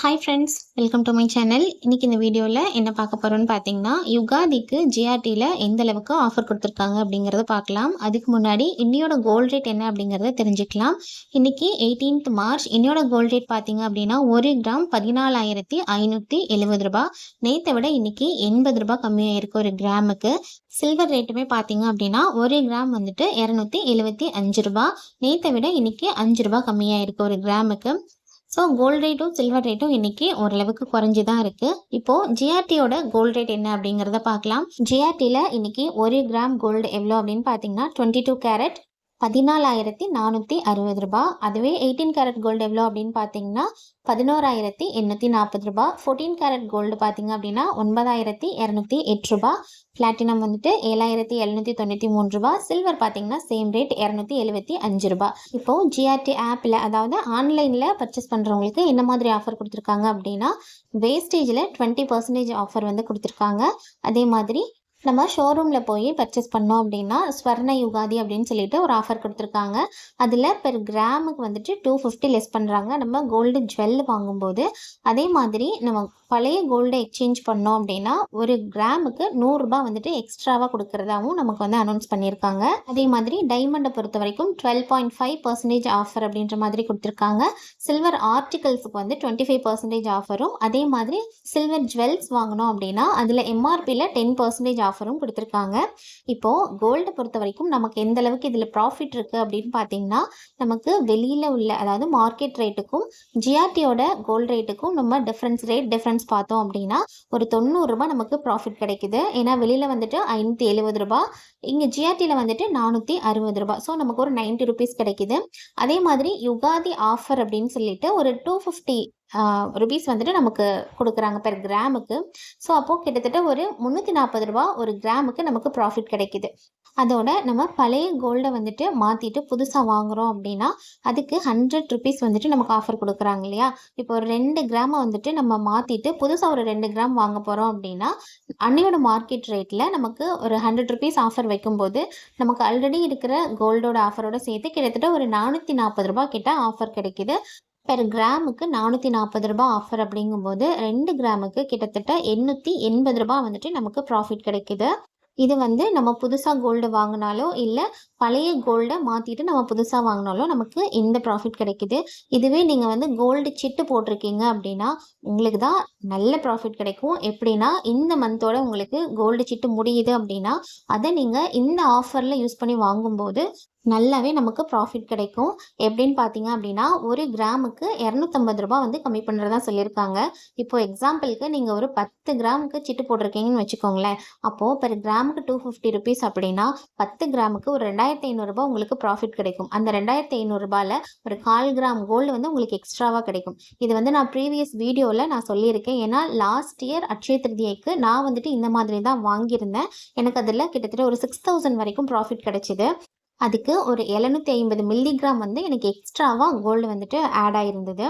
Hi friends, welcome to my channel. இன்றைக்கி இந்த வீடியோவில் என்ன பார்க்க போகிறோன்னு பார்த்தீங்கன்னா, யுகாதிக்கு ஜிஆர்டியில் எந்த அளவுக்கு ஆஃபர் கொடுத்துருக்காங்க அப்படிங்கிறத பார்க்கலாம். அதுக்கு முன்னாடி இன்னையோட கோல்ட் ரேட் என்ன அப்படிங்கிறத தெரிஞ்சுக்கலாம். இன்றைக்கி 18th மார்ச். இன்னையோட கோல்ட் ரேட் பார்த்தீங்க அப்படின்னா 1 கிராம் 14,570 ரூபா. நேற்றை விட இன்றைக்கி 80 ரூபா கம்மியாக இருக்குது ஒரு கிராமுக்கு. சில்வர் ரேட்டுமே பார்த்தீங்க அப்படின்னா 1 கிராம் வந்துட்டு 275 ரூபா. நேற்றை விட இன்றைக்கி 5 ரூபா கம்மியாக இருக்குது ஒரு கிராமுக்கு. ஸோ கோல்டு ரேட்டும் சில்வர் ரேட்டும் இன்றைக்கி ஓரளவுக்கு குறைஞ்சி தான் இருக்குது. இப்போது ஜிஆர்டியோட கோல்டு ரேட் என்ன அப்படிங்கிறத பார்க்கலாம். ஜிஆர்டியில் இன்றைக்கி 1 கிராம் கோல்டு எவ்வளோ அப்படின்னு பார்த்தீங்கன்னா 22 கேரட் 14,460 ரூபா. அதுவே 18 கேரட் கோல்டு எவ்வளோ அப்படின்னு பார்த்தீங்கன்னா 11,840 ரூபா. 14 கேரட் கோல்டு பார்த்தீங்க அப்படின்னா 9,208 ரூபா. பிளாட்டினம் வந்துட்டு 7,793 ரூபா. சில்வர் பார்த்தீங்கன்னா சேம் ரேட் 275 ரூபா. இப்போது ஜிஆர்டி ஆப்பில், அதாவது ஆன்லைனில் பர்ச்சேஸ் பண்ணுறவங்களுக்கு என்ன மாதிரி ஆஃபர் கொடுத்துருக்காங்க அப்படின்னா, வேஸ்டேஜில் 20% ஆஃபர் வந்து கொடுத்துருக்காங்க. அதே மாதிரி நம்ம ஷோரூமில் போய் பர்ச்சேஸ் பண்ணோம் அப்படின்னா ஸ்வர்ண யுகாதி அப்படின்னு சொல்லிட்டு ஒரு ஆஃபர் கொடுத்துருக்காங்க. அதில் பெர் கிராமுக்கு வந்துட்டு 250 லெஸ் பண்ணுறாங்க நம்ம கோல்டு ஜுவல் வாங்கும்போது. அதே மாதிரி நம்ம பழைய கோல்டை எக்ஸ்சேஞ்ச் பண்ணோம் அப்படின்னா ஒரு கிராமுக்கு 100 ரூபா வந்துட்டு எக்ஸ்ட்ராவாக கொடுக்குறதாவும் நமக்கு வந்து அனௌன்ஸ் பண்ணியிருக்காங்க. அதே மாதிரி டைமண்டை பொறுத்த வரைக்கும் 12.5% ஆஃபர் அப்படின்ற மாதிரி கொடுத்துருக்காங்க. சில்வர் ஆர்டிகல்ஸுக்கு வந்து 25% ஆஃபரும், அதே மாதிரி சில்வர் ஜுவல்ஸ் வாங்கினோம் அப்படின்னா அதில் எம்ஆர்பியில் 10% ஆஃபரும் கொடுத்துருக்காங்க. இப்போது கோல்டை பொறுத்த வரைக்கும் நமக்கு எந்த அளவுக்கு இதில் ப்ராஃபிட் இருக்குது அப்படின்னு பார்த்தீங்கன்னா, நமக்கு வெளியில் உள்ள, அதாவது மார்க்கெட் ரேட்டுக்கும் ஜிஆர்டியோட கோல்டு ரேட்டுக்கும் நம்ம டிஃப்ரென்ஸ் பார்த்தோம் அப்படின்னா ஒரு 90 ரூபா நமக்கு ப்ராஃபிட் கிடைக்குது. ஏன்னா வெளியில் வந்துட்டு 570 ரூபா, இங்கே ஜிஆர்டியில் வந்துட்டு 460 ரூபா. ஸோ நமக்கு ஒரு 90 ருபீஸ் கிடைக்குது. அதே மாதிரி யுகாதி ஆஃபர் அப்படின்னு சொல்லிட்டு ஒரு 250 ருபீஸ் வந்துட்டு நமக்கு கொடுக்குறாங்க பெர் கிராமுக்கு. ஸோ அப்போது கிட்டத்தட்ட ஒரு 340 ரூபா ஒரு கிராமுக்கு நமக்கு ப்ராஃபிட் கிடைக்குது. அதோட நம்ம பழைய கோல்டை வந்துட்டு மாற்றிட்டு புதுசாக வாங்குகிறோம் அப்படின்னா அதுக்கு 100 ருபீஸ் வந்துட்டு நமக்கு ஆஃபர் கொடுக்குறாங்க இல்லையா. இப்போ ஒரு 2 கிராமை வந்துட்டு நம்ம மாற்றிட்டு புதுசாக ஒரு 2 கிராம் வாங்க போகிறோம் அப்படின்னா அன்னையோட மார்க்கெட் ரேட்டில் நமக்கு ஒரு 100 ருபீஸ் ஆஃபர் வைக்கும்போது நமக்கு ஆல்ரெடி இருக்கிற கோல்டோட ஆஃபரோட சேர்த்து கிட்டத்தட்ட ஒரு 440 ரூபா கிட்ட ஆஃபர் கிடைக்குது. பெர் கிராமுக்கு 440 ரூபா ஆஃபர் அப்படிங்கும்போது 2 கிராமுக்கு கிட்டத்தட்ட 880 ரூபா வந்துட்டு நமக்கு ப்ராஃபிட் கிடைக்குது. இது வந்து நம்ம புதுசாக கோல்டு வாங்கினாலோ இல்லை பழைய கோல்டை மாற்றிட்டு நம்ம புதுசாக வாங்கினாலோ நமக்கு இந்த ப்ராஃபிட் கிடைக்குது. இதுவே நீங்கள் வந்து கோல்டு சிட்டு போட்டிருக்கீங்க அப்படின்னா உங்களுக்கு தான் நல்ல ப்ராஃபிட் கிடைக்கும். எப்படின்னா, இந்த மந்தோட உங்களுக்கு கோல்டு சிட்டு முடியுது அப்படின்னா அதை நீங்கள் இந்த ஆஃபரில் யூஸ் பண்ணி வாங்கும்போது நல்லாவே நமக்கு ப்ராஃபிட் கிடைக்கும். எப்படின்னு பார்த்தீங்க அப்படின்னா ஒரு கிராமுக்கு 250 ரூபா வந்து கம்மி பண்ணுறதா சொல்லியிருக்காங்க. இப்போது எக்ஸாம்பிளுக்கு நீங்கள் ஒரு 10 கிராமுக்கு சிட்டு போட்டிருக்கீங்கன்னு வச்சுக்கோங்களேன். அப்போது பெர் கிராமுக்கு 250 ருபீஸ் அப்படின்னா 10 கிராமுக்கு ஒரு 2,500 ரூபா உங்களுக்கு ப்ராஃபிட் கிடைக்கும். அந்த 2,500 ரூபாயில் ஒரு 1/4 கிராம் கோல்டு வந்து உங்களுக்கு எக்ஸ்ட்ராவாக கிடைக்கும். இது வந்து நான் ப்ரீவியஸ் வீடியோவில் நான் சொல்லியிருக்கேன். ஏன்னா லாஸ்ட் இயர் அட்சய திருதியைக்கு நான் வந்துட்டு இந்த மாதிரி தான் வாங்கியிருந்தேன். எனக்கு அதில் கிட்டத்தட்ட ஒரு 6,000 வரைக்கும் ப்ராஃபிட் கிடைச்சிது. அதுக்கு ஒரு 750 மில்லிகிராம் வந்து எனக்கு எக்ஸ்ட்ராவாக கோல்டு வந்துட்டு ஆட் ஆகிருந்தது.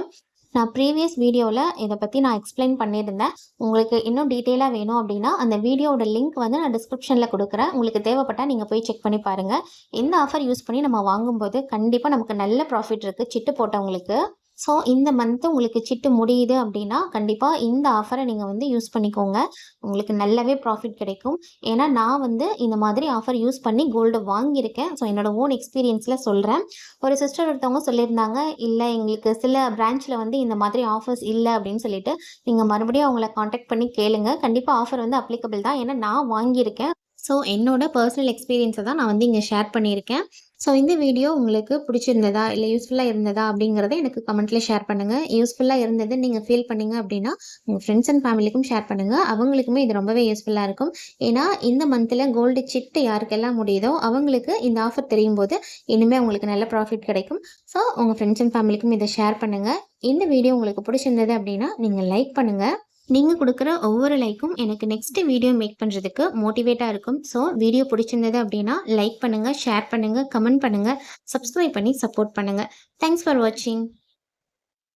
நான் ப்ரீவியஸ் வீடியோவில் இதை பற்றி நான் எக்ஸ்பிளைன் பண்ணியிருந்தேன். உங்களுக்கு இன்னும் டீட்டெயிலாக வேணும் அப்படின்னா அந்த வீடியோட லிங்க் வந்து நான் டிஸ்கிரிப்ஷனில் கொடுக்குறேன். உங்களுக்கு தேவைப்பட்டால் நீங்கள் போய் செக் பண்ணி பாருங்கள். இந்த ஆஃபர் யூஸ் பண்ணி நம்ம வாங்கும்போது கண்டிப்பாக நமக்கு நல்ல ப்ராஃபிட் இருக்குது சிட்டு போட்டவங்களுக்கு. ஸோ இந்த மந்த்து உங்களுக்கு சிட்டு முடியுது அப்படின்னா கண்டிப்பாக இந்த ஆஃபரை நீங்கள் வந்து யூஸ் பண்ணிக்கோங்க. உங்களுக்கு நல்லாவே ப்ராஃபிட் கிடைக்கும். ஏன்னா நான் வந்து இந்த மாதிரி ஆஃபர் யூஸ் பண்ணி கோல்டு வாங்கியிருக்கேன். ஸோ என்னோடய ஓன் எக்ஸ்பீரியன்ஸில் சொல்கிறேன். ஒரு சிஸ்டர் ஒருத்தவங்க சொல்லியிருந்தாங்க, இல்லை எங்களுக்கு சில பிரான்ச்சில் வந்து இந்த மாதிரி ஆஃபர்ஸ் இல்லை அப்படின்னு சொல்லிட்டு. நீங்கள் மறுபடியும் அவங்கள காண்டாக்ட் பண்ணி கேளுங்க. கண்டிப்பாக ஆஃபர் வந்து அப்ளிகபிள் தான். ஏன்னா நான் வாங்கியிருக்கேன். ஸோ என்னோட பர்சனல் எக்ஸ்பீரியன்ஸை தான் நான் வந்து இங்கே ஷேர் பண்ணியிருக்கேன். ஸோ இந்த வீடியோ உங்களுக்கு பிடிச்சிருந்ததா இல்லை யூஸ்ஃபுல்லாக இருந்ததா அப்படிங்கிறத எனக்கு கமெண்ட்டில் ஷேர் பண்ணுங்கள். யூஸ்ஃபுல்லாக இருந்தது நீங்கள் ஃபீல் பண்ணிங்க அப்படின்னா உங்கள் ஃப்ரெண்ட்ஸ் அண்ட் ஃபேமிலிக்கும் ஷேர் பண்ணுங்கள். அவங்களுக்குமே இது ரொம்பவே யூஸ்ஃபுல்லாக இருக்கும். ஏன்னா இந்த மந்தில் கோல்டு சிட்டு யாருக்கெல்லாம் முடியுதோ அவங்களுக்கு இந்த ஆஃபர் தெரியும் போது இனிமேல் உங்களுக்கு நல்ல ப்ராஃபிட் கிடைக்கும். ஸோ உங்கள் ஃப்ரெண்ட்ஸ் அண்ட் ஃபேமிலிக்கும் இதை ஷேர் பண்ணுங்கள். இந்த வீடியோ உங்களுக்கு பிடிச்சிருந்தது அப்படின்னா நீங்கள் லைக் பண்ணுங்கள். நீங்கள் கொடுக்குற ஒவ்வொரு லைக்கும் எனக்கு நெக்ஸ்ட் வீடியோ மேக் பண்ணுறதுக்கு மோட்டிவேட்டாக இருக்கும். ஸோ வீடியோ பிடிச்சிருந்தது அப்படின்னா லைக் பண்ணுங்கள், ஷேர் பண்ணுங்கள், கமெண்ட் பண்ணுங்கள், சப்ஸ்கிரைப் பண்ணி சப்போர்ட் பண்ணுங்கள். தேங்க்ஸ் ஃபார் வாட்சிங்.